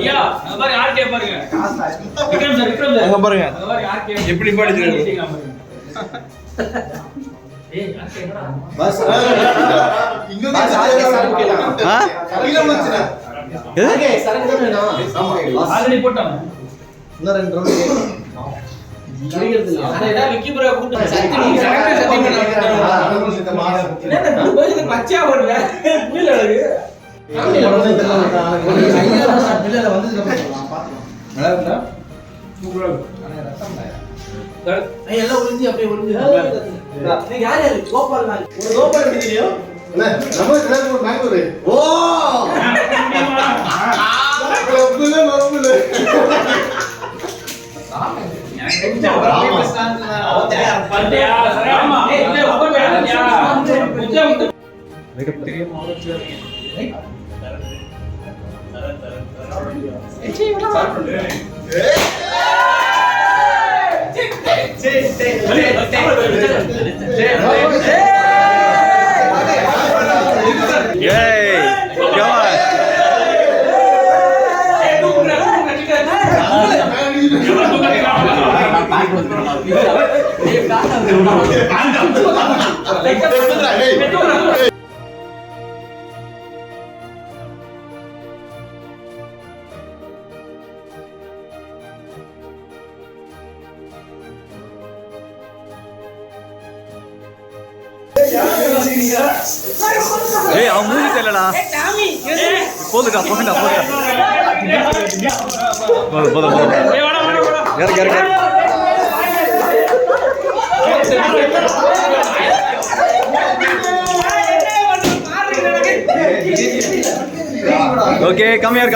ஐயா அந்த மாதிரி ஆர்கே பாருங்க விக்ரம் சார் அங்க பாருங்க அந்த மாதிரி ஆர்கே எப்படி படிச்சிருக்கு ஏய் ஆர்கே என்னடா பஸ் இங்க ஓகே சரக்கு வேணும் ஆல்ரெடி போட்டோம் இன்னும் 2 ரவுண்ட் கிடைக்கிறது இல்ல அட ஏதா விக்கி ப்ரோ கூப்பிட்டு சத்தியம் பண்ண பச்சையா போடுற புரியல எனக்கு எல்லாம் ஒளிஞ்சு அப்படியே ஒளிஞ்சு நீங்க யாரு கோபால் நாள் ஒரு கோபால் எப்படி தெரியும் நம்ம பெங்களூரு ஓ ஏய் அவன் மூஞ்சி தெரியலடா போதுடா போதுடா போதுடா போதும் ஏய் வாடா இறக்கு ஓகே கம் ஹியர்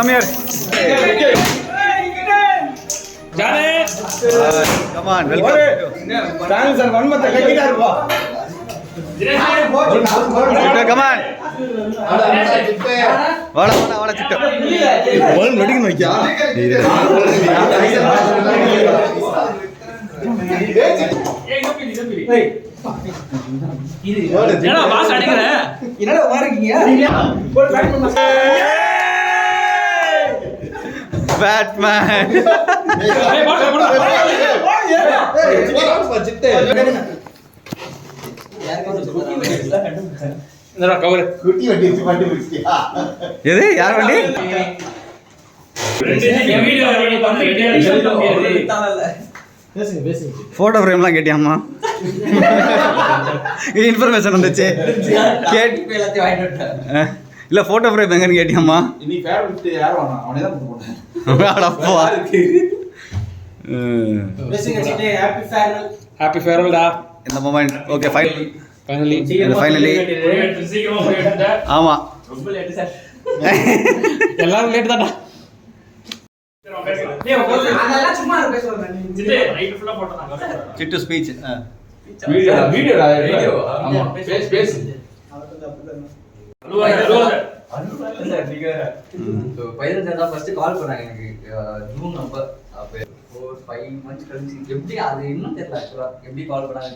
ஜானே come on welcome thanks sir வன்மத்தை கட்டிட்டாரு போ கம் ஆன் வாடா சிட்ட போல் நடிக்கணும் வைக்கா இது என்னடா பாஸ் அடிக்குற என்னடா மார்க்கீங்க போய் ட்ரை பண்ணு பேட்மேன் ஏய் போடா சிட்டே இந்தடா கவர் குட்டி வட்டி பிடிச்சியா எது யார் வண்டி வீடியோ ரெடி பண்ணி பேசுங்க போட்டோ ஃப்ரேம்லாம் கேட்டியாம்மா இன்ஃபர்மேஷன் வந்துச்சு எல்லாத்தையும் வாங்கிட்டு வந்துட்டேன் இல்லை ஃபோட்டோ ஃப்ரேம் எங்கன்னு கேட்டியாம்மா நீ ஃபேவரட் யார் வாங்க அவனே தான் போட்டேன் அடப்பா பேசுங்க சிட்டே ஹாப்பி ஃபேர்வெல் டா இந்த மொமெண்ட் ஓகே ஃபைனலி சீக்கிரமா போய் எடுத்துட்டா ஆமாம் ரொம்ப லேட் சார் எல்லாரும் லேட் தான்டா டேய் அதெல்லாம் சும்மா பேசுறேன் சிட்டே நைட் ஃபுல்லா போட்டேன் சிட்டு ஸ்பீச் வீடியோ ஆமா பேசு பைரன் சார் தான் ஃபர்ஸ்ட் கால் பண்ணாங்க எனக்கு ஜூன் அப்போ 4-5 months கழிச்சு எப்படி அது இன்னும் தெரியல ஆக்சுவலா எப்படி கால் பண்ணாங்க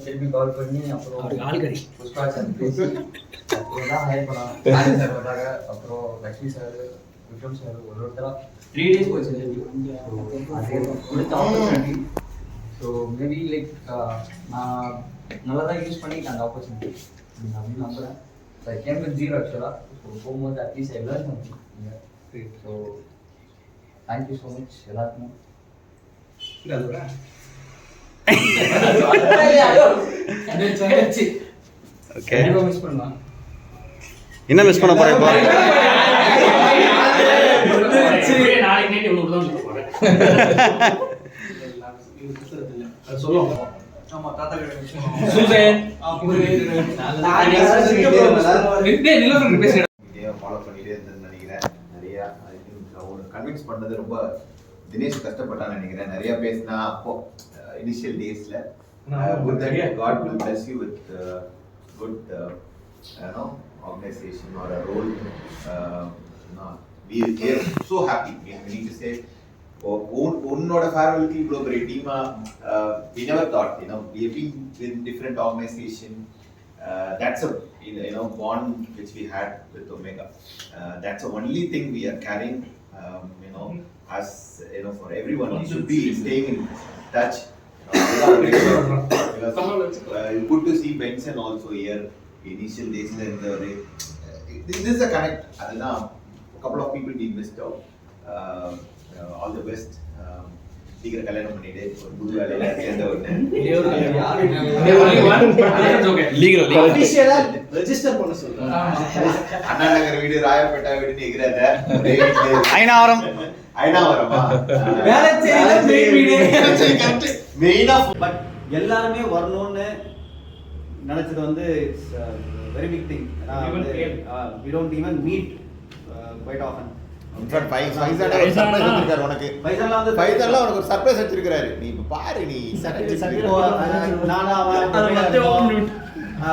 திருப்பி கால் பண்ணி அப்புறம் புஷ்பா சார் பேசி அப்புறம் தான் ஹையர் பண்ணாங்க சார் வந்தாங்க அப்புறம் லக்ஷ்மி சார் விக்ரம் சார் ஒருத்தரா 3 days போச்சு அது கொடுத்த ஆப்பர்ச்சுனிட்டி ஸோ மேபி லைக் நான் நல்லா தான் யூஸ் பண்ணிட்டேன் அந்த ஆப்பர்ச்சுனிட்டி அப்படின்னு நம்புறேன் I came with zero actually. So போகும்போது at least I learned something. Yeah. So thank you so much எல்லாருக்கும். ஓகே என்ன மிஸ் பண்ணலாம்? என்ன மிஸ் பண்ண போறேன் இப்போ நாளைக்கு நைட் இவ்வளவு தான் சொல்ல போறேன் சொல்லுங்க ஆமா தாத்தா சுசேன் ஃபாலோ பண்ணிட்டே இருந்தேன்னு நினைக்கிறேன். நிறைய கன்வின்ஸ் பண்ணது ரொம்ப தினேஷ் கஷ்டப்பட்டான்னு நினைக்கிறேன். நிறைய பேசினா அப்போ இனிஷியல் டேஸ்ல God will bless you with good organization or a role. We are so happy. We need to say உன்னோட ஃபேர்வெலுக்கு இவ்வளோ பெரிய டீமா we never thought, we have been in different organization. That's a bond which we had with Omega. That's the only thing we are carrying you know, as you know, for everyone, we should be staying in touch. Because good to see Benson also here. Initial days in the this is a connect. A couple of people we missed out. All the best. சீக்கிரம் கல்யாணம் பண்ணிட்டு ஒரு புது வேலையில சேர்ந்த உடனே register பண்ண சொல்றேன். அண்ணா நகர் வீடு, ராயப்பேட்டா வீடுன்னு எகிறாத. ஐநாவரம் மெயினா பட் எல்லாருமே வரணும்னு நினைச்சது வந்து it's very big thing. we don't even meet quite often. உனக்கு பைசன்லாம் உனக்கு ஒரு சர்ப்ரைஸ் வச்சிருக்காரு. நீ இப்ப பாரு, நீ நானா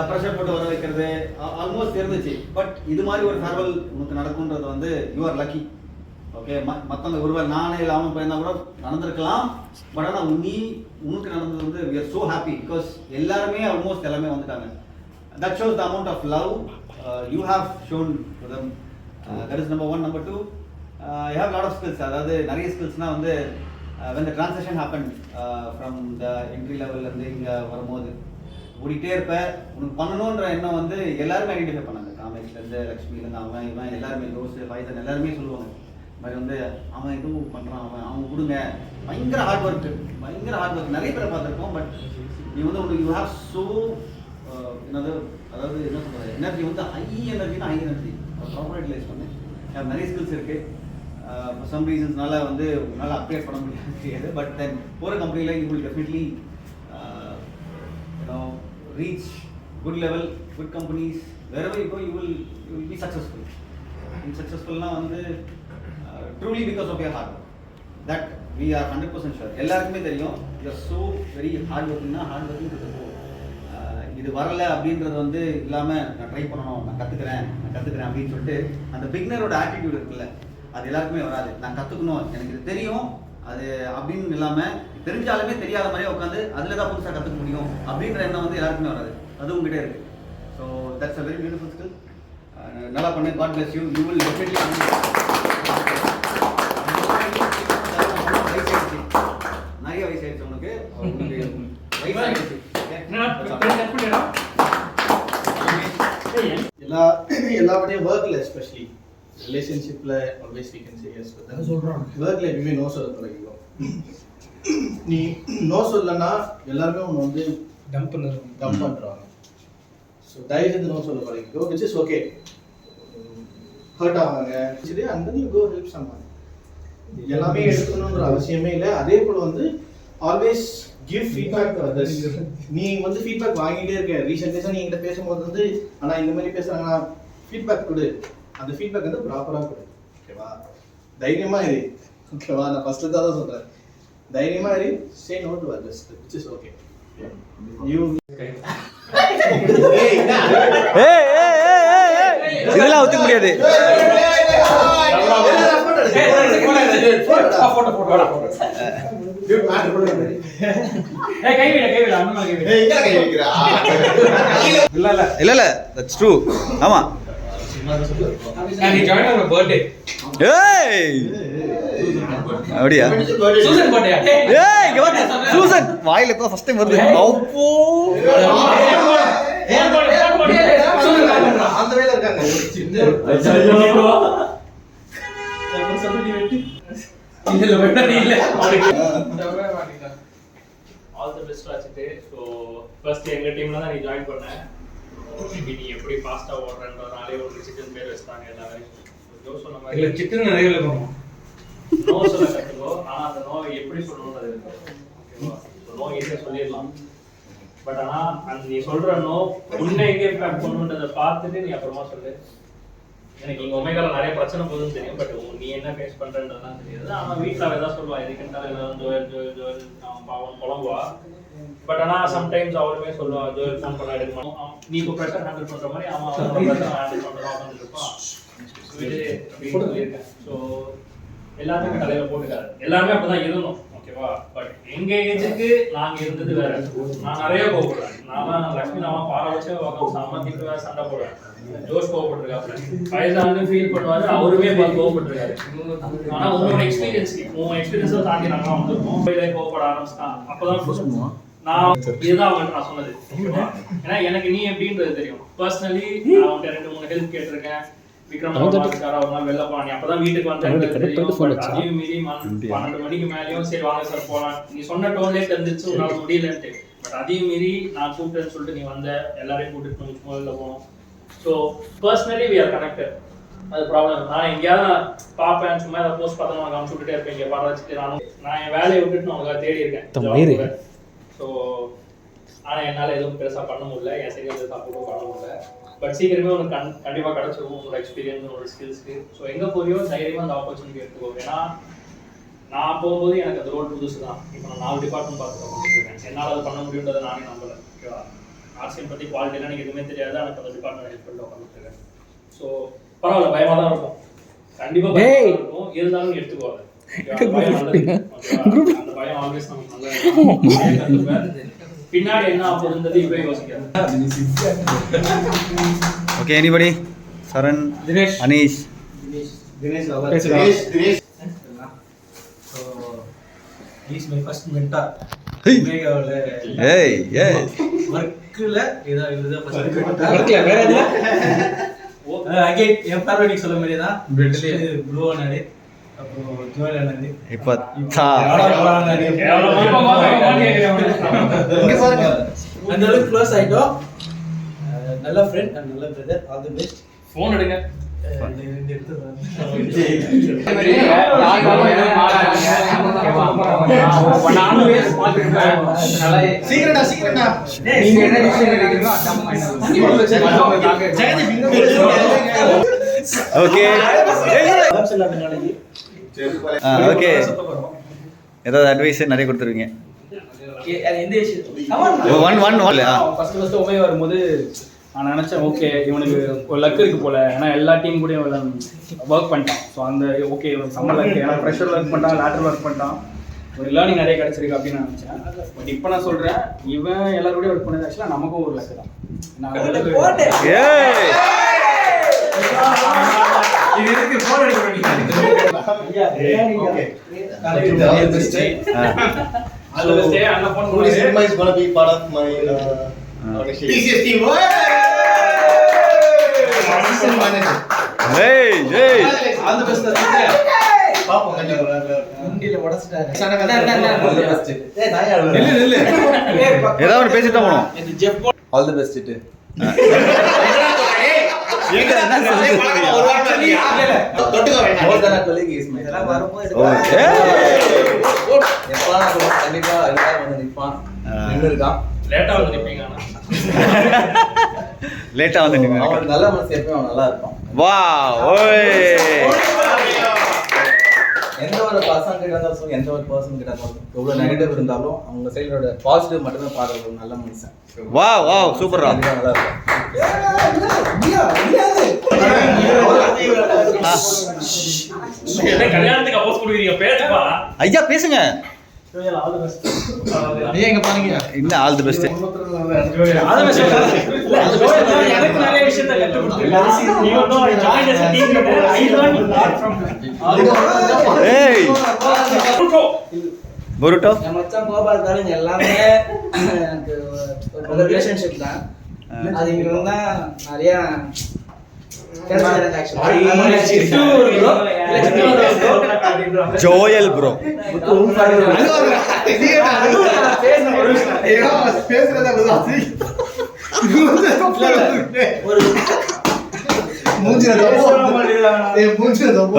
ப்ரெஷர் போட்டு வர வைக்கிறது ஆல்மோஸ்ட் இருந்துச்சு. பட் இது மாதிரி ஒரு ஃபேர்வெல் உனக்கு நடக்கும்ன்றது வந்து யூ ஆர் லக்கி. ஓகே, மற்றவங்க ஒருவேளை நானே இல்லாமல் போயிருந்தா கூட நடந்திருக்கலாம். பட் ஆனால் உனக்கு நடந்தது வந்து we are so happy because எல்லாருமே ஆல்மோஸ்ட் எல்லாமே வந்துட்டாங்க. that shows the amount of love you have shown to them. That is number one. Number two, I have a lot of skills. அதாவது நிறைய ஸ்கில்ஸ்னால் வந்து when the transition happened from the entry level இருந்து இங்கே வரும்போது ஓடிட்டே இருப்பேன். உனக்கு பண்ணணுன்ற எண்ணம் வந்து எல்லாருமே ஐடென்டிஃபை பண்ணாங்க. காமேஷ்லேருந்து லக்ஷ்மிலேருந்து அவன் இவன் எல்லாருமே ரோஸ் ஃபைசன் எல்லாருமே சொல்லுவாங்க இந்த மாதிரி வந்து அவன் எதுவும் பண்ணுறான், அவங்க கொடுங்க. பயங்கர ஹார்ட் ஒர்க்கு நிறைய பேரை பார்த்துருக்கோம். பட் நீ வந்து யூ ஹேவ் ஸோ என்னது, அதாவது என்ன சொல்கிறது, எனர்ஜி வந்து ஹை எனர்ஜினா ஹை எனர்ஜி ப்ராப்பராக யூட்டிலைஸ் பண்ணு. நிறைய ஸ்கில்ஸ் இருக்குது. சம் ரீசன்ஸ்னால வந்து உன்னால் அப்டேட் பண்ண முடியாது. பட் தென் போகிற கம்பெனியில் you will definitely reach good level, good companies. Wherever you go, you will be successful. And successful na வந்து truly because of your hard work. That we are 100% sure. எல்லாருக்குமே தெரியும். You are so very hard working to the core. இது வரல அப்படின்றது வந்து இல்லாமல் நான் try பண்ணணும், நான் கற்றுக்கிறேன் அப்படின்னு சொல்லிட்டு அந்த பிகினரோட ஆட்டிடியூட் இருக்குல்ல, அது எல்லாருக்குமே வராது. நான் கற்றுக்கணும், எனக்கு இது தெரியும் அது அப்படின்னு இல்லாமல் தெரிஞ்சாலுமே தெரியாத மாதிரியே உட்காந்து அதில் தான் புதுசாக கற்றுக்க முடியும் அப்படின்ற எண்ணம் வந்து எல்லாருக்குமே வராது. அது உங்ககிட்ட இருக்குது. So that's a very beautiful skill. நல்லா பண்ணு. God bless you. You will definitely நிறைய வயசாயிடுச்சு உனக்கு. வயசாயிடுச்சு எல்லாபடியும் ஒர்க்ல எஸ்பெஷலி ரிலேஷன்ஷிப்ல always we can say yes. சொல்றோம் ஒர்க்ல எப்பவுமே நோ சொல்ல பழகிக்கோ. நீ நோ சொல்லனா எல்லாரும் உன்னை வந்து டம்ப் பண்றாங்க. ஸோ தயவு செஞ்சு நோ சொல்ல பழகிக்கோ. which is okay. ஹர்ட் ஆவாங்க சரி, and then you go help someone. எல்லாமே எடுக்கணும்ன்ற அவசியமே இல்லை. அதே போல வந்து always give feedback to others. நீ வந்து ஃபீட்பேக் வாங்கிட்டே இருக்க. ரீசெண்ட் டேஸா நீ என்கிட்ட பேசும்போது வந்து ஆனா இந்த மாதிரி பேசுறாங்க, ஃபீட்பேக் கொடு. அந்த ஃபீட்பேக் வந்து ப்ராப்பரா கொடு. ஓகேவா? தைரியமா இரு. ஓகேவா? நான் ஃபர்ஸ்ட் தான் சொல்றேன். தைரியமா இரு. say no to others, which is okay. you இதெல்லாம் ஒத்துக்க முடியாது. இல்ல தட்ஸ் ட்ரூ. ஆமா அப்படியா? சூசன் வாயில இப்போ ஃபர்ஸ்ட் டைம் வருது. அப்போ அந்த வேல இருக்காங்க. All the best Rajith. So first எங்க டீம்ல தான் நீ ஜாயின் பண்ண. நீ எப்படி ஃபாஸ்டா ஓடுறன்றனாலே ஒரு சிக்கன் பேர் வச்சாங்க எல்லாரும். ஜோ சொன்ன மாதிரி இல்ல சிக்கன் நிறைய இருக்கும். நோ சொல்ல கத்துக்கோ. ஆனா அந்த நோ எப்படி சொல்லணும்ன்றது இருக்கு. ஓகேவா? நோ ஈஸியா சொல்லிடலாம். பட் ஆனா நீ சொல்ற நோ உன்னை எங்க இம்பாக்ட் பண்ணுன்றதை பார்த்துட்டு நீ அப்புறமா சொல்லு. எனக்கு இங்கே ஒமேகால நிறைய பிரச்சனை போகுதுன்னு தெரியும். பட் நீ என்ன ஃபேஸ் பண்ணுறன்றதுலாம் தெரியாது. ஆனால் வீட்டில் அவள் எதாவது சொல்லுவாள், எதுக்குன்றாலும் ஏதாவது ஜோயல் அவன் பாவம் புலம்புவா. பட் ஆனால் சம்டைம்ஸ் அவளுமே சொல்லுவாள், ஜோயல் ஃபோன் பண்ண எடுக்க மாட்டோம். நீ இப்போ ப்ரெஷர் ஹேண்டில் பண்ணுற மாதிரி அவன் ப்ரெஷர் ஹேண்டில் பண்ணுறதா வந்துருப்பான். அப்படின்னு சொல்லியிருக்கேன். ஸோ எல்லாத்துக்கும் தலையில் போட்டுக்காது. எல்லாருமே அப்படி தான் இருந்தோம். ஓகேவா? பட் எங்க ஏஜுக்கு நாங்க இருந்தது வேற. நான் நிறைய கோவப்படுறேன். நான் லட்சுமி நான் பாரபட்ச சாம திட்டுவேன், சண்டை போடுவேன். ஜோஷ் கோவப்பட்டிருக்காப்ல, வயசானு ஃபீல் பண்ணுவாரு, அவருமே கோவப்பட்டிருக்காரு. ஆனா உங்களோட எக்ஸ்பீரியன்ஸ் தாண்டி நாங்க வந்துருக்கோம். கோவப்பட ஆரம்பிச்சிட்டான். அப்பதான் நான் இதுதான் அவங்கள்ட்ட நான் சொன்னது. ஓகேவா? ஏன்னா எனக்கு நீ எப்படின்றது தெரியும். பர்சனலி நான் அவன்கிட்ட 2-3 ஹெல்ப் கேட்டிருக்கேன். விக்ரம் ஒரு நாள் வெளில போனான், அப்பதான் வீட்டுக்கு வந்து அதையும் மீறி 12 மணிக்கு மேலேயும் சரி வாங்க சார் போலாம், நீ சொன்ன டோன்லேயே தெரிஞ்சிச்சு உன்னால முடியலன்ட்டு. பட் அதையும் மீறி நான் கூப்பிட்டேன்னு சொல்லிட்டு நீ வந்த, எல்லாரையும் கூப்பிட்டு முதல்ல போனோம். So personally we are connected. அது ப்ராப்ளம். நான் எங்கேயாவது பார்ப்பேன், சும்மா ஏதாவது போஸ்ட் பார்த்து நான் காமிச்சு விட்டுட்டே இருப்பேன். இங்கே படம் வச்சுட்டு நான் என் வேலையை விட்டுட்டு நான் உங்களுக்காக தேடி இருக்கேன். ஸோ ஆனால் என்னால் எதுவும் பெருசாக பண்ண முடியல, என் சைடு எதுவும் சப்போர்ட்டும் பண்ண முடியல. பட் சீக்கிரமே உனக்கு கண்டிப்பாக கிடச்சிருக்கும் உங்களோட எக்ஸ்பீரியன்ஸ், உங்களோட ஸ்கில்ஸ்க்கு. ஸோ எங்கே போறியோ தைரியமாக அந்த ஆப்பர்ச்சுனிட்டி எடுத்துக்கோ. ஏன்னா நான் போகும்போது எனக்கு அந்த ரோல் புதுசு தான். இப்போ நான் 4 டிபார்ட்மெண்ட் பார்த்துட்டு இருக்கேன். என்னால் அது பண்ண முடியுன்றதை நானே நம்பலை. ஓகேவா? ஆர்ட்ஸின் பற்றி குவாலிட்டிலாம் எனக்கு எதுவுமே தெரியாது. எனக்கு அந்த டிபார்ட்மெண்ட் ஹெல்ப் பண்ணி உட்காந்துருக்கேன். ஸோ பரவாயில்ல, பயமாக தான் இருக்கும், கண்டிப்பாக பயமாக இருக்கும். இருந்தாலும் நீ எடுத்துக்கோங்க. அந்த பயம் ஆல்வேஸ் நமக்கு நல்லது. பின்னாடி என்ன ஆகுதுன்றது இப்போ யோசிக்காது. Okay, anybody? Charan, Dinesh, Anish, Dinesh. So is my first mentor. ஏய் ஏய் ஒர்க்கில் இதான் இதுதான் ஃபர்ஸ்ட் மென்டார். ஒர்க்கில் வேற எதுல அகைன் என் பார்வடிக்கு சொல்ல மாதிரி தான் ப்ளூ அண்ணாடி, அப்புறம் ஜோயல் அண்ணாடி, இப்போ அந்த அளவுக்கு க்ளோஸ் ஆயிட்டோம். நல்ல ஃப்ரெண்ட் அண்ட் நல்ல brother. All the best. Phone எடுங்க. ஓகே ஓகே, ஏதாவது அட்வைஸ் நிறைய கொடுத்துருவீங்க? ஃபர்ஸ்ட் உபயோக வரும்போது நான் நினச்சேன் ஓகே இவனுக்கு ஒரு லக் இருக்குது போல், ஏன்னா எல்லா டீம் கூடயும் ஒர்க் பண்ணிட்டான். ஸோ அந்த ஓகே இவனுக்கு சம்மர் லக், ஏன்னா ப்ரெஷர் ஒர்க் பண்ணிட்டான், லேட்டர் ஒர்க் பண்ணிட்டான், ஒரு லேர்னிங் நிறைய கிடச்சிருக்கு அப்படின்னு நான் நினச்சேன். பட் இப்போ நான் சொல்கிறேன், இவன் எல்லாரோடய ஒர்க் பண்ணது ஆக்சுவலாக நமக்கும் ஒரு லக்கு தான். இது எதுக்கு ஃபோன் எடுக்க ஏதாவது ஒன்று பேசிட்டு போனோம். All the best. இட்டு லேட்டா வந்து நல்ல மனசு எப்பயும் நல்லா இருக்கும். எந்த ஒரு பர்சன் கிட்ட இருந்தாலும் எந்த ஒரு பர்சன் கிட்ட இருந்தாலும் எவ்வளவு நெகட்டிவ் இருந்தாலும் அவங்க சைடோட பாசிட்டிவ் மட்டுமே பாக்குறது நல்ல மனுஷன். சூப்பர். நல்லா இருக்கும். கல்யாணத்துக்கு அப்போஸ் கொடுக்குறீங்க, பேசுப்பா ஐயா, பேசுங்க. எங்க பாருங்க, இன்னும் ஆல் தி பெஸ்ட். எனக்கு நிறைய விஷயத்தை கற்றுக் பொருட்டோ என் மச்சான் கோபால் தாலும் எல்லாமே எனக்கு ஒரு ரிலேஷன்ஷிப் தான். அது இங்க வந்தா நிறைய ஜோயல் ப்ரோ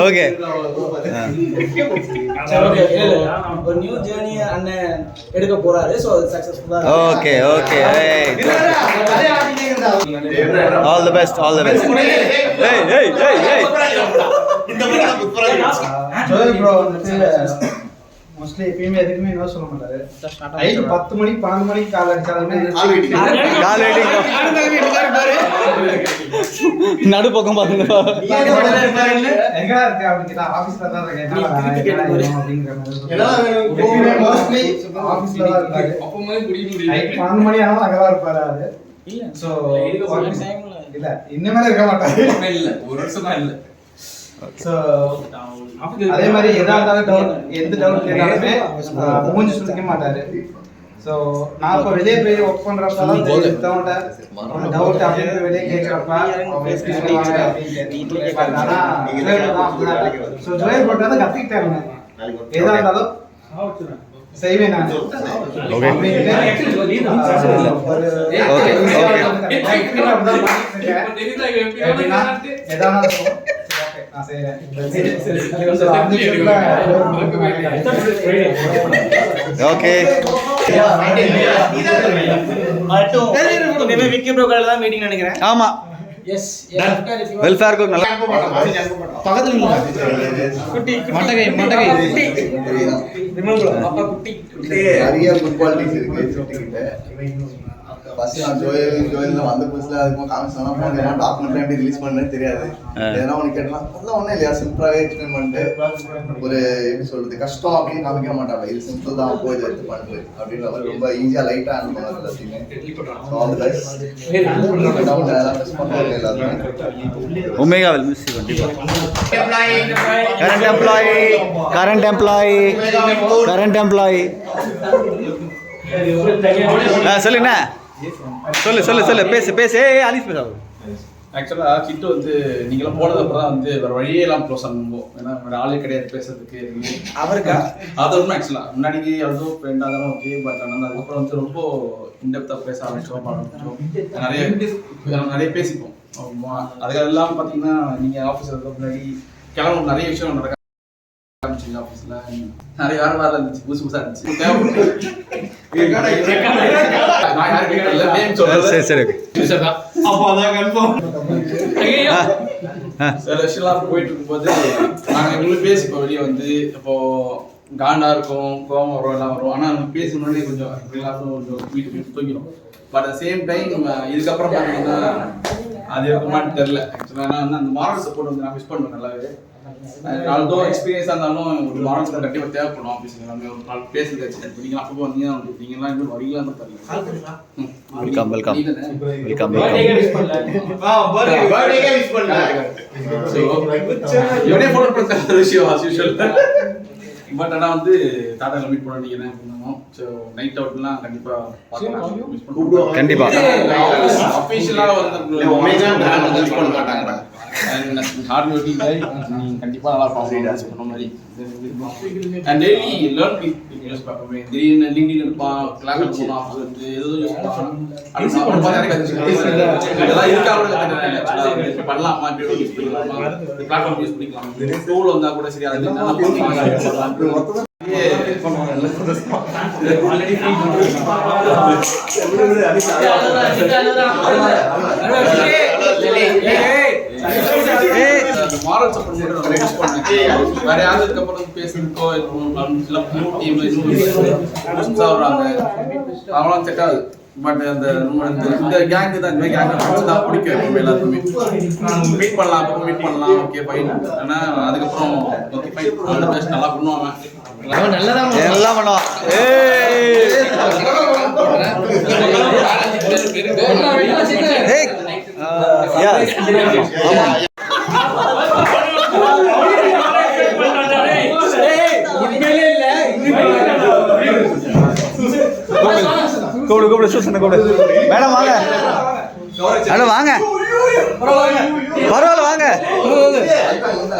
ஓகே. ஒரு நியூ ஜர்னி அண்ணன் எடுக்க போறாரு. சோ அது சக்சஸ்ஃபுல்லா. Okay okay. All the best, all the best. ஏய் ஏய் ஏய் ஏய் ஜோயல் ப்ரோ வந்து மோஸ்ட்லி எப்பயுமே எதுக்குமே நோ சொல்ல மாட்டாரு. நைட் 10 மணிக்கு 12 மணிக்கு கால் அடிச்சாலுமே கால் வெயிட்டிங் நடு பக்கம் பாத்துங்கப்பா. எங்கடா இருக்க அப்படின்னு கேட்டா ஆபீஸ்ல தான் இருக்கேன். மோஸ்ட்லி ஆபீஸ்ல தான் இருக்காரு. அப்பமே குடிக்க நைட் 12 மணி ஆனாலும் அங்கதான் இருப்பாரு அவரு. சோ இல்ல இன்னுமே இருக்க மாட்டாரு. இல்ல ஒரு வருஷமா இல்ல. சோ அதே மாதிரி ஏதாவது டவுட் எந்த டவுட் கேட்டாலுமே மூஞ்சி சுளிக்க மாட்டாரு. சோ நான் இப்ப வெளியே போய் ஒர்க் பண்றப்பதான் டவுட் அப்படின்னு வெளியே கேட்கறப்ப அவங்க எப்படி சொல்லுவாங்க அப்படின்ட்டு. ஆனா ஸோ ஜோயல் போட்டு வந்து கத்துக்கிட்டேன். எதா இருந்தாலும் செய்வேன் நான். ஓகே விக்கி ப்ரோ கால தான் மீட்டிங் நினைக்கிறேன். ஆமா எஸ் வெல்ஃபேருக்கு நல்லா பக்கத்துல குட்டி மட்டகை குட்டி ரிமம்பர் அப்பா குட்டி நிறைய குட் குவாலிட்டிஸ் இருக்கு சிட்டிகிட்ட. ஃபர்ஸ்ட் நான் ஜோயல் வந்த புதுசுல அதுக்கு காமிச்சானா போன் என்ன டாக்குமெண்ட் எப்படி ரிலீஸ் பண்ணேன்னு தெரியாது. எதனா ஒன்று கேட்டலாம் அதெல்லாம் ஒன்றும் இல்லையா சிம்பிளாகவே எக்ஸ்பிளைன் பண்ணிட்டு ஒரு எப்படி சொல்றது கஷ்டம் அப்படின்னு காமிக்க மாட்டாங்க. இது சிம்பிள் தான் போய் இதை எடுத்து பண்ணுறது அப்படின்ற மாதிரி ரொம்ப ஈஸியாக லைட்டாக அனுப்புவாங்க எல்லாத்தையுமே. All the best. டவுன் எல்லாம் மிஸ் பண்ணுவாங்க எல்லாருமே. ஒமேகா வில் மிஸ் யூ கண்டிப்பா. கரண்ட் எம்ப்ளாயி சொல்லுண்ணா சொல்லு பேசு அலீஸ் பேச. ஆக்சுவலா கிட்ட வந்து நீங்களாம் போனதுக்கப்புறம் தான் வந்து வேற வழியே எல்லாம் க்ளோஸ் ஆகும்போது ஏன்னா வேற ஆளே கிடையாது பேசுறதுக்கு அவருக்கா அது ஒன்றும் ஆக்சுவலா முன்னாடி அதுவும் ஃப்ரெண்டாக தான் ஓகே. பட் ஆனால் அதுக்கப்புறம் வந்து ரொம்ப இன்டெப்த்தாக பேச ஆரம்பிச்சோம். நிறைய பேசிப்போம். அதுக்கெல்லாம் பார்த்தீங்கன்னா நீங்கள் ஆஃபீஸில் இருக்க முன்னாடி கிளம்ப நிறைய விஷயம் நடக்க ஆரம்பிச்சிங்க. ஆஃபீஸில் நிறைய வேறு இருந்துச்சு புதுசு புதுசாக இருந்துச்சு. சரி சில விஷயம்லாம் போயிட்டு இருக்கும்போது நாங்கள் எங்களுக்கு பேசிப்போம். வெளியே வந்து இப்போ காண்டா இருக்கும் கோவம் வரும் எல்லாம் வரும். ஆனால் நம்ம பேசி முன்னாடி கொஞ்சம் எல்லாரும் கொஞ்சம் வீட்டுக்கு தூங்கிடும். பட் அட் சேம் டைம் இதுக்கப்புறம் பார்த்தீங்கன்னா அது இருக்குமான்னு தெரியல. ஆக்சுவலாக நான் வந்து அந்த மாரல் சப்போர்ட் வந்து நான் மிஸ் பண்ணுவேன் நல்லாவே. ஆல்தோ எக்ஸ்பீரியன்ஸாக இருந்தாலும் ஒரு மாரல் சப்போர்ட் கண்டிப்பாக தேவைப்படும். ஆஃபீஸ் எல்லாமே ஒரு நாள் பேசுறது வச்சு நீங்கள் அப்போ வந்தீங்கன்னா நீங்களாம் இன்னும் வரீங்களான்னு தெரியல. வெல்கம் இவனே ஃபோன் பண்ணுற விஷயம் ஆஸ் யூஷுவல். பட் ஆனால் வந்து டாடாவில் மீட் பண்ண நீங்கள் என்ன பண்ணணும். ஸோ நைட் அவுட்லாம் கண்டிப்பாக பார்க்கலாம். கண்டிப்பாக அஃபீஷியலாக வந்து பண்ண மாட்டாங்க. ஹார்ட் ஒர்க்கிங் கண்டிப்பாக நல்லா பார்ப்போம் சொன்ன மாதிரி. அண்ட் டெய்லி லேர்ன் யூஸ் பார்ப்போமே. திடீர்னு லிங்க்டின் இருப்பான் கிளாஸ் போகலாம் அப்போ வந்து எதுவும் யூஸ் பண்ணலாம் அதெல்லாம் இருக்கா பண்ணலாமா இப்படி யூஸ் பண்ணிக்கலாமா பிளாட்ஃபார்ம் யூஸ் பண்ணிக்கலாம். டூல் வந்தால் கூட சரி அது மாரல் சப்போர்ட் யூஸ் பண்ணேன். வேற யாரும் இதுக்கப்புறம் பேசுறதுக்கோ வர்றாங்க அவங்களாம் செட் ஆகுது. பட் அந்த இந்த கேங்கு தான் இந்த கேங் தான் பிடிக்கும் எப்பவுமே எல்லாருக்குமே. மீட் பண்ணலாம் அப்போ மீட் பண்ணலாம் ஓகே ஃபைன். ஆனால் அதுக்கப்புறம் ஓகே ஃபைன் அந்த பேஸ்ட் நல்லா பண்ணுவாங்க எல்லாம் பண்ணுவான். கூப்பிடு சூசனை கூப்பிடு. மேடம் வாங்க மேடம் வாங்க பரவாயில்ல வாங்க.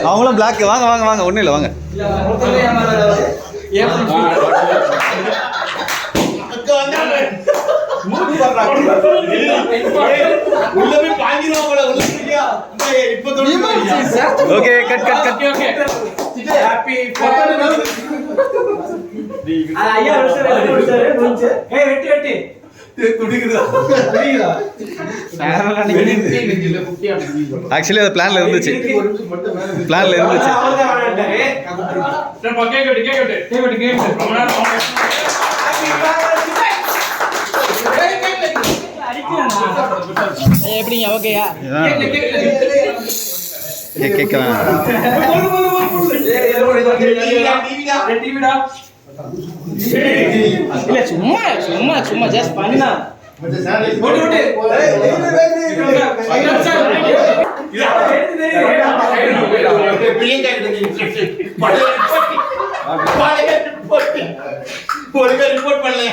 அவங்களும் பிளாக் வாங்க வாங்க வாங்க ஒன்றும் இல்லை வாங்க. Okay cut cut cut. Actually அது பிளான்ல இருந்துச்சு. எப்படிங்க ஓகேயா? கேட்கலாம். இல்ல சும்மா சும்மா சும்மா ஜஸ்ட் பண்ணா ரிப்போர்ட் பண்ணல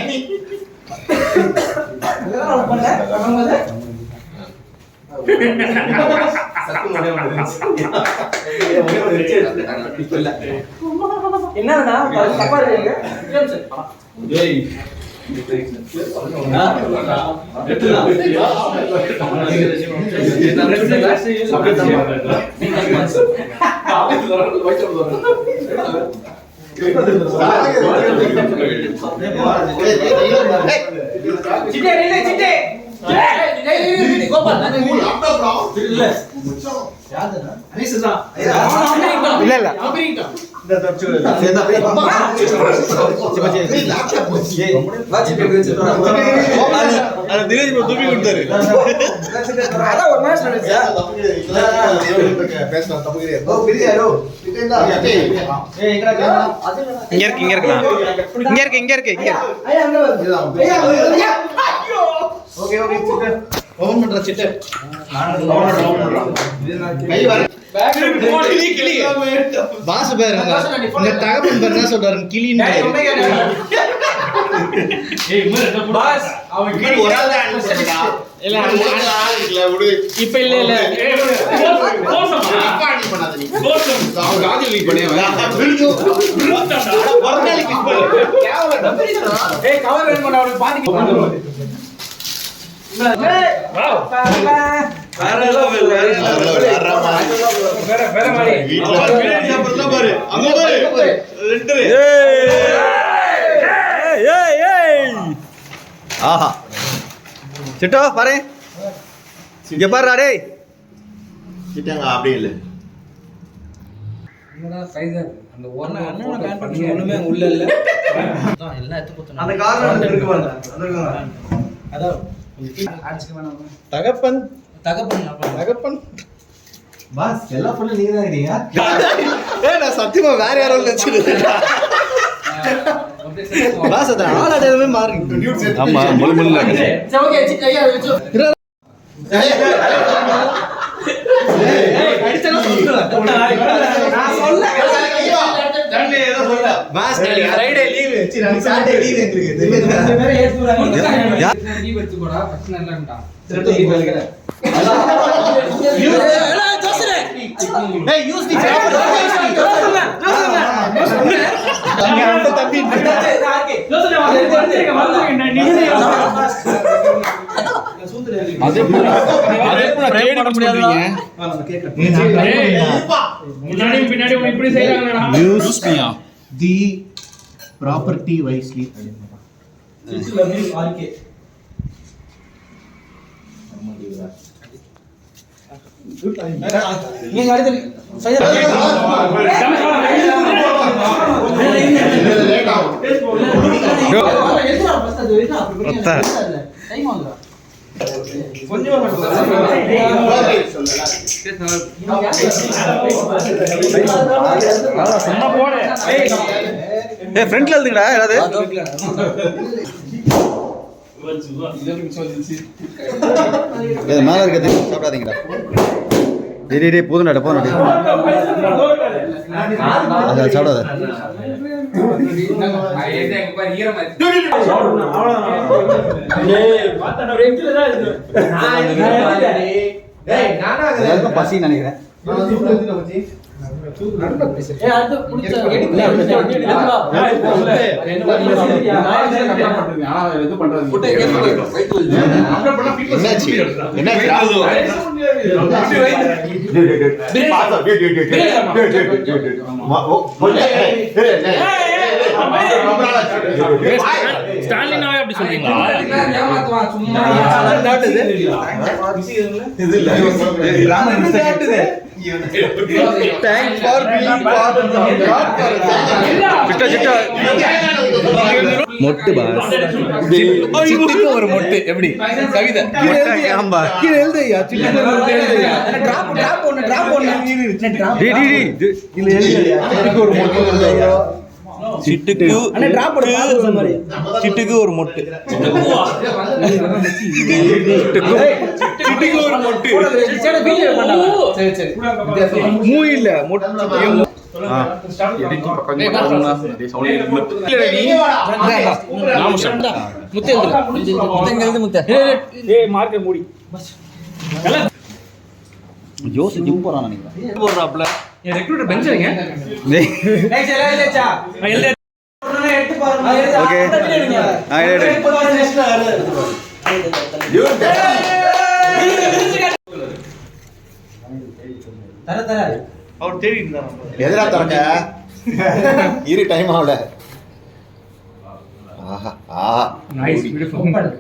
என்னன்னா தப்பா இருக்கீங்க. ஓபன் பண்ற சிட்டை பாஸ் பேர் இந்த தகவல் பேர் என்ன சொல்றாரு கிளின்னு பாஸ் அவன் கிளி ஒரு ஆள் தான் இல்ல இப்ப இல்ல இல்ல கவர் வேணும் அவனுக்கு பாதி ஆஹா சிட்டோ பாரு இங்க பாரு டே சிட்டாங்க அப்படி இல்லை அந்த ஒண்ணுமே உள்ள இல்ல எல்லாம் எடுத்து போறோம். அந்த காரணம் இருக்கு பாருங்க. அதான் தகப்பன் தகப்பன் பாஸ் எல்லா பொண்ணு நீங்க தான் இருக்கீங்க. நான் சத்தியமா வேற யாரோ நினைச்சிருக்கேன். பாஸ் அத ஆளாடவே மாறி. ஆமா முள்ள சரி ஓகே கையா வெச்சு அடிச்சனா சொல்றேன். நான் சொல்ல தண்ணி ஏதோ சொல்ல பாஸ் ஃப்ரைடே லீவ் சி நான் சாட்டர்டே லீவ் எங்களுக்கு தெரியுதா? இந்த பேரை ஏத்துறாங்க. லீவ் எடுத்துக்கோடா பிரச்சனை இல்லடா. முன்னாடி பின்னாடி இப்படி செய்யறாங்கடா. யூஸ் மீயா தி ப்ராப்பர்ட்டி வைஸ்லி நீங்க அடுத்து சும்மா போடு. ஃப்ரண்ட்ல எழுதுங்கடா யாராவது மேல இருக்கிறது சாப்பிடாதீங்கடா. டேய் போதும்டா போதும்டா. அது சாப்பிடாத. எல்லாருக்கும் பசி நினைக்கிறேன். ஸ்டாலினாவே அப்படி சொல்றீங்களா? சிட்டா மொட்டு பாஸ் சிட்டுக்கு ஒரு மொட்டு எப்படி கவிதை ஆமா கீழே எழுதையா சிட்டுக்கு ஒரு மொட்டு எழுதையா டிராப் ஒன்னு டி டி டி இல்ல எழுதையா சிட்டுக்கு ஒரு மொட்டு எழுதையா சிட்டுக்கு அண்ணா டிராப் போடு பாஸ் மாதிரி சிட்டுக்கு ஒரு மொட்டு சிட்டுக்கு ஒரு மொட்டு சரி வீடியோ பண்ணாங்க சரி மூ இல்ல மொட்டு ஜோஸ் ஜிம் போறான் நினைக்கிறேன் போடுறாப்ல ரெக்ரூட்டர் பெஞ்ச் வைங்க எடுத்து பாருங்க ஓகே தர அவர் தேடி இருந்தார் எதிரா திறக்க இரு டைம் ஆகல ஆஹா ஆஹா நைஸ் பியூட்டிஃபுல்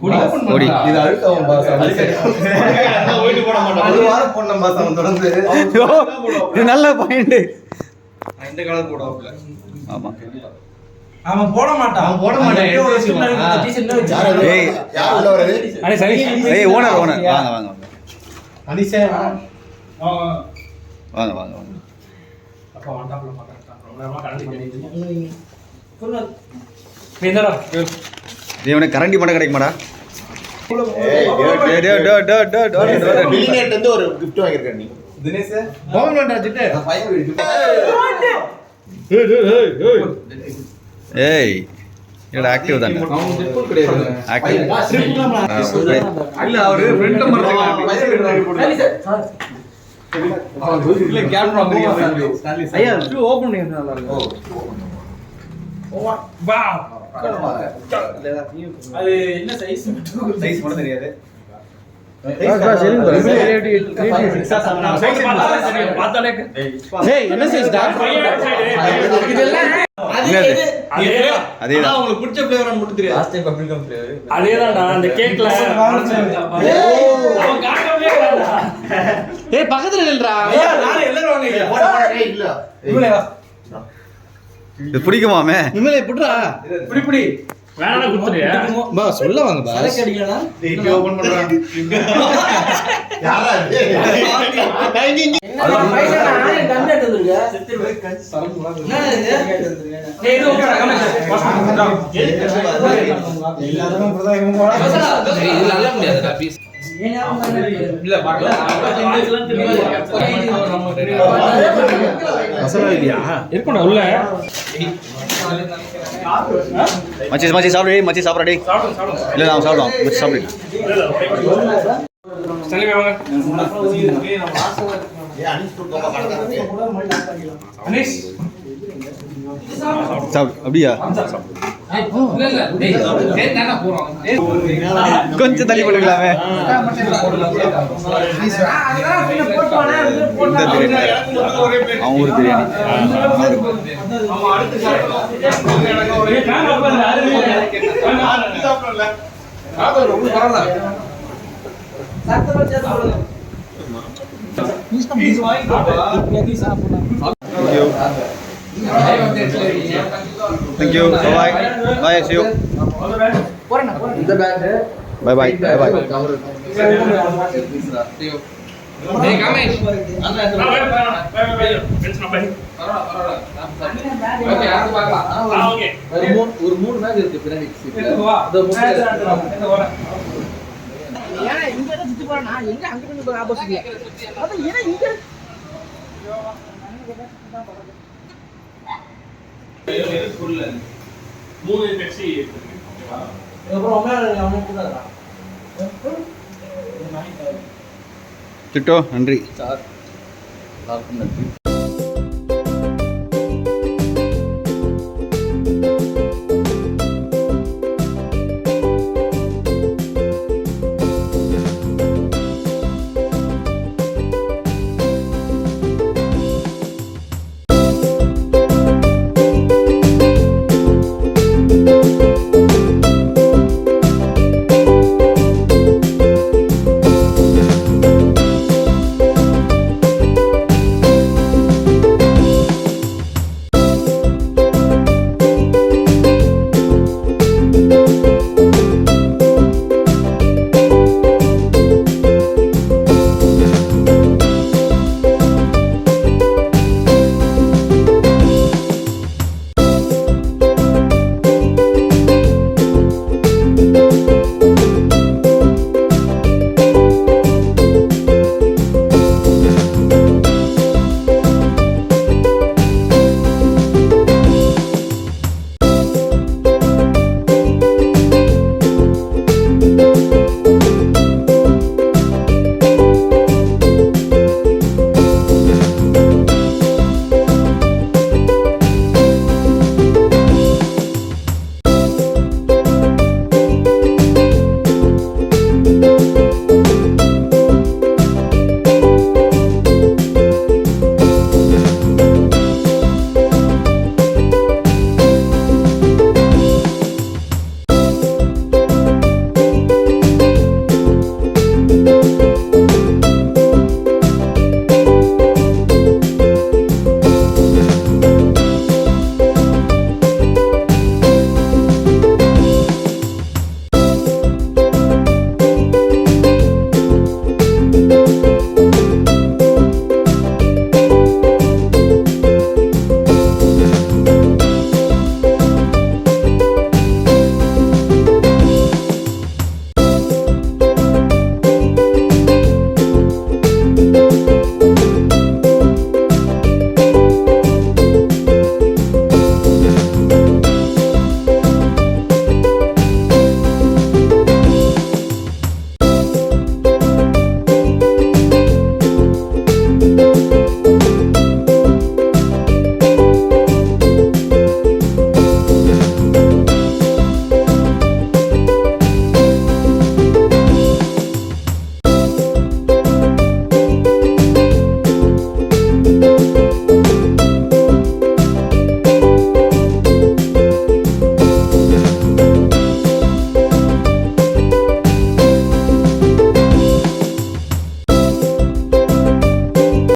ஓடி இது அழுத்தவும் பாஸ் அது வாரம் போன பாஸ் தொடர்ந்து இது நல்ல பாயிண்ட் இந்த காலத்து போடுவாப்ல ஆமா அவன் போட மாட்டான் ஏய் யார் உள்ள வரது அண்ணே சரி ஏய் ஓனர் வாங்க வாங்க அனிசே வாங்க வாங்க வாங்க அப்பா வாண்டாப்ல பாக்கறேன் ரொம்ப நேரமா கரண்டி என்னடா இவனே கரண்டி மட்டும் கிடைக்குமாடா பில்லியனர்ட்ட இருந்து ஒரு gift வாங்கிருக்க நீ தினேஷ் போகணும்டா சிட்டு ஏய் இவட ஆக்டிவ் தானே அவன் ஜிப்பு கிடையாது ஆக்டிவ் இல்ல அவரு ஃப்ரெண்ட் நம்பர் இல்ல கேமரா ஐயா ஓபன் பண்ணி நல்லா இருக்கும் வா அது என்ன சைஸ் சைஸ் மட்டும் தெரியாது பார்த்தாலே என்ன சைஸ் டா அதேதான் உங்களுக்கு பிடிச்ச ஃப்ளேவர் மட்டும் தெரியாது லாஸ்ட் டைம் பப்ளிகம் ஃப்ளேவர் அதேதான்டா அந்த கேக்ல அவன் காட்டவே இல்லடா ஏய் பக்கத்துல நில்றா நானே எல்லாரும் வாங்க இல்ல இவளே வா இது பிடிக்குமாமே இவளே புட்றா இப்படி வேணா குத்துறியா பா சொல்ல வாங்க பா சரக்கு அடிக்கலனா இங்க ஓபன் பண்றான் யாரா இது என்ன பைசா நான் கம்மி எடுத்து வந்திருக்க ஏய் இது ஓகேடா கமெண்ட் எல்லாரும் பிரதா இவங்க போடா இது நல்ல முடியாதுடா பீஸ் இல்ல பார்க்கல மசாலா இல்லையா இருக்குடா உள்ள மச்சி மச்சி சாப்பிடு மச்சி சாப்பிடா டேய் சாப்பிடு சாப்பிடு இல்ல நான் சாப்பிடுவோம் மச்சி சாப்பிடு ஸ்டாலின் வாங்க ஏ அனிஷ் துர்கமா கடந்து அனீஷ் சாப்பிடு அப்படியா இல்ல இல்ல டேய் டேய் தான போறோம் கொஞ்சம் தள்ளி போட்டுக்கலாமே இந்த பிரியாணி அவன் ஒரு biryani Thank you. Bye bye. Bye. See you. இந்த back Bye bye. Bye bye. டேய் காமேஷ் ஓகே யாரு பார்க்கலாம் ஓகே ஒரு மூணு பேக் இருக்கு பின்னாடி வா அது ஏன்னா இங்க தான் சுத்தி போறேன் நான் எங்க அங்க கொண்டு போய் ஆப்போசிட்ல அது ஏன்னா இங்க மூணு பெப்சி சிட்டோ நன்றி சார் எல்லாருக்கும் நன்றி